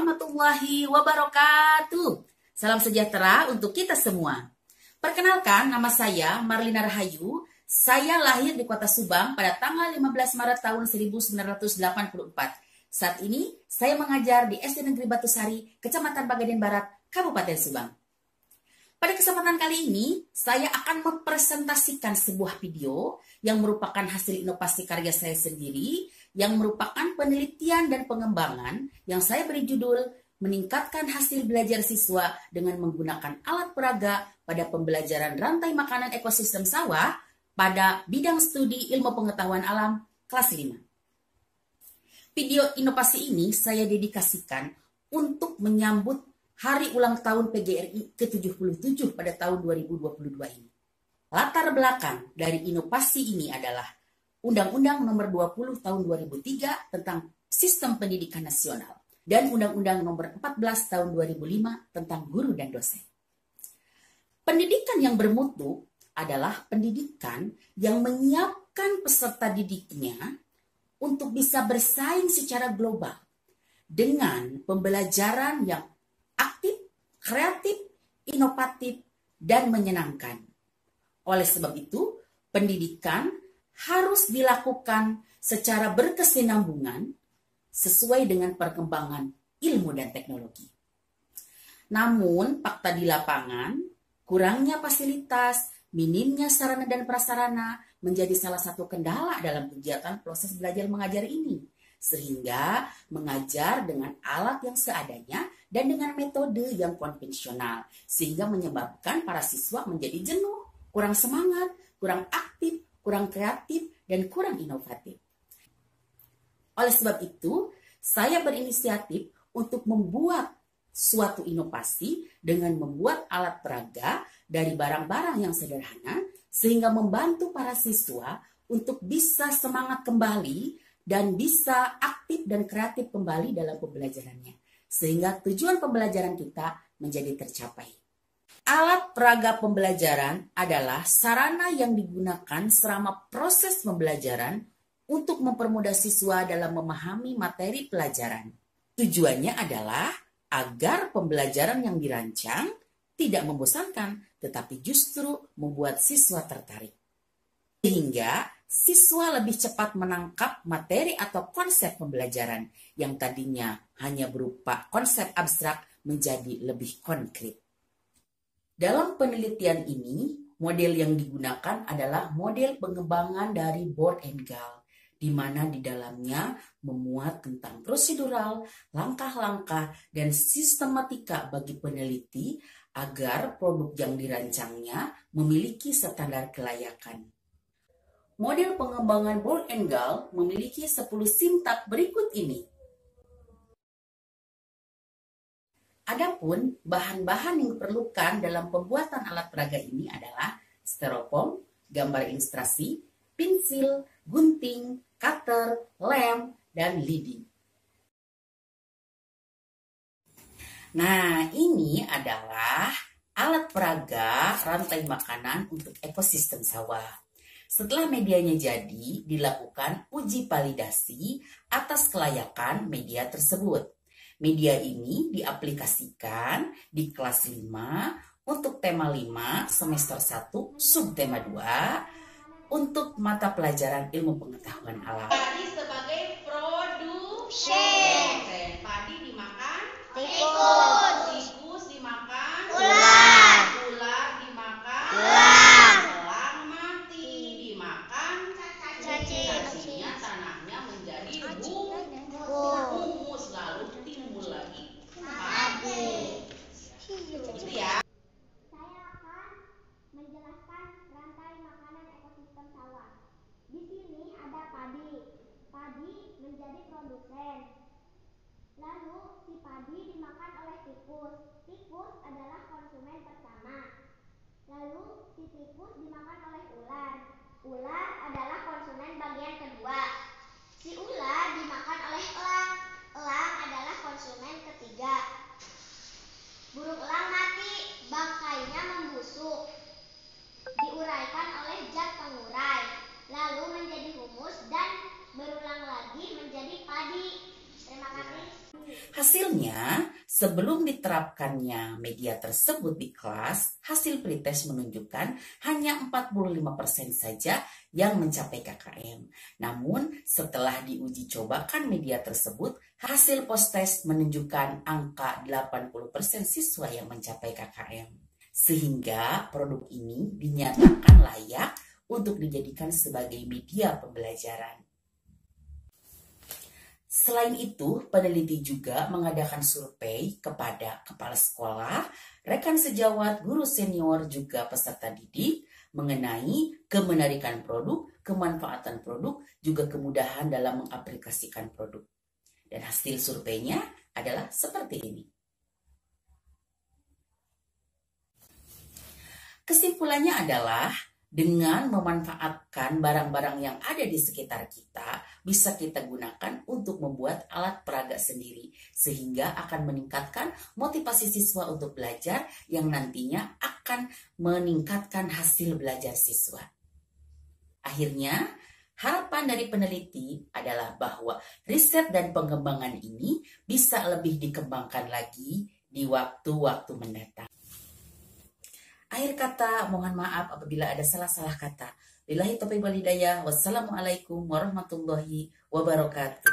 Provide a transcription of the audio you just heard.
warahmatullahi wabarakatuh. Salam sejahtera untuk kita semua. Perkenalkan, nama saya Marlina Rahayu. Saya lahir di Kota Subang pada tanggal 15 Maret tahun 1984. Saat ini saya mengajar di SD Negeri Batusari, Kecamatan Pagaden Barat, Kabupaten Subang. Pada kesempatan kali ini, saya akan mempresentasikan sebuah video yang merupakan hasil inovasi karya saya sendiri, yang merupakan penelitian dan pengembangan yang saya beri judul meningkatkan hasil belajar siswa dengan menggunakan alat peraga pada pembelajaran rantai makanan ekosistem sawah pada bidang studi ilmu pengetahuan alam kelas 5. Video inovasi ini saya dedikasikan untuk menyambut Hari Ulang Tahun PGRI ke-77 pada tahun 2022 ini. Latar belakang dari inovasi ini adalah Undang-Undang Nomor 20 Tahun 2003 tentang Sistem Pendidikan Nasional dan Undang-Undang Nomor 14 Tahun 2005 tentang Guru dan Dosen. Pendidikan yang bermutu adalah pendidikan yang menyiapkan peserta didiknya untuk bisa bersaing secara global dengan pembelajaran yang aktif, kreatif, inovatif, dan menyenangkan. Oleh sebab itu, pendidikan harus dilakukan secara berkesinambungan sesuai dengan perkembangan ilmu dan teknologi. Namun, fakta di lapangan, kurangnya fasilitas, minimnya sarana dan prasarana menjadi salah satu kendala dalam kegiatan proses belajar mengajar ini. Sehingga mengajar dengan alat yang seadanya dan dengan metode yang konvensional, sehingga menyebabkan para siswa menjadi jenuh, kurang semangat, kurang aktif, kurang kreatif, dan kurang inovatif. Oleh sebab itu, saya berinisiatif untuk membuat suatu inovasi dengan membuat alat peraga dari barang-barang yang sederhana, sehingga membantu para siswa untuk bisa semangat kembali dan bisa aktif dan kreatif kembali dalam pembelajarannya. Sehingga tujuan pembelajaran kita menjadi tercapai. Alat peraga pembelajaran adalah sarana yang digunakan selama proses pembelajaran untuk mempermudah siswa dalam memahami materi pelajaran. Tujuannya adalah agar pembelajaran yang dirancang tidak membosankan, tetapi justru membuat siswa tertarik. Sehingga siswa lebih cepat menangkap materi atau konsep pembelajaran yang tadinya hanya berupa konsep abstrak menjadi lebih konkret. Dalam penelitian ini, model yang digunakan adalah model pengembangan dari Board and Gall, di mana di dalamnya memuat tentang prosedural, langkah-langkah, dan sistematika bagi peneliti agar produk yang dirancangnya memiliki standar kelayakan. Model pengembangan Board and Gall memiliki 10 sintak berikut ini. Adapun bahan-bahan yang diperlukan dalam pembuatan alat peraga ini adalah styrofoam, gambar ilustrasi, pensil, gunting, cutter, lem, dan lidi. Nah, ini adalah alat peraga rantai makanan untuk ekosistem sawah. Setelah medianya jadi, dilakukan uji validasi atas kelayakan media tersebut. Media ini diaplikasikan di kelas 5 untuk tema 5 semester 1 subtema 2 untuk mata pelajaran ilmu pengetahuan alam. Padi sebagai produsen. Padi dimakan tikus. Tikus dimakan ular. Ular dimakan elang. Elang mati dimakan cacing. Cacingnya tanahnya menjadi humus, lalu timbul lagi padi. Gitu ya. Saya akan menjelaskan rantai makanan ekosistem sawah. Di sini ada padi. Padi menjadi produsen. Lalu si padi dimakan oleh tikus. Tikus adalah konsumen pertama. Lalu si tikus dimakan oleh ular. Ular adalah konsumen bagian kedua. Si ular dimakan oleh elang. Elang adalah konsumen ketiga. Burung elang mati, bangkainya membusuk, diuraikan oleh zat pengurai, lalu menjadi humus dan berulang lagi menjadi padi. Terima kasih. Hasilnya, sebelum diterapkannya media tersebut di kelas, hasil pretest menunjukkan hanya 45% saja yang mencapai KKM. Namun, setelah diuji cobakan media tersebut, hasil post-test menunjukkan angka 80% siswa yang mencapai KKM. Sehingga produk ini dinyatakan layak untuk dijadikan sebagai media pembelajaran. Selain itu, peneliti juga mengadakan survei kepada kepala sekolah, rekan sejawat, guru senior, juga peserta didik mengenai kemenarikan produk, kemanfaatan produk, juga kemudahan dalam mengaplikasikan produk. Dan hasil surveinya adalah seperti ini. Kesimpulannya adalah, dengan memanfaatkan barang-barang yang ada di sekitar kita, bisa kita gunakan untuk membuat alat peraga sendiri, sehingga akan meningkatkan motivasi siswa untuk belajar yang nantinya akan meningkatkan hasil belajar siswa. Akhirnya, harapan dari peneliti adalah bahwa riset dan pengembangan ini bisa lebih dikembangkan lagi di waktu-waktu mendatang. Akhir kata, mohon maaf apabila ada salah-salah kata. Billahi taufiq wal hidayah. Wassalamualaikum warahmatullahi wabarakatuh.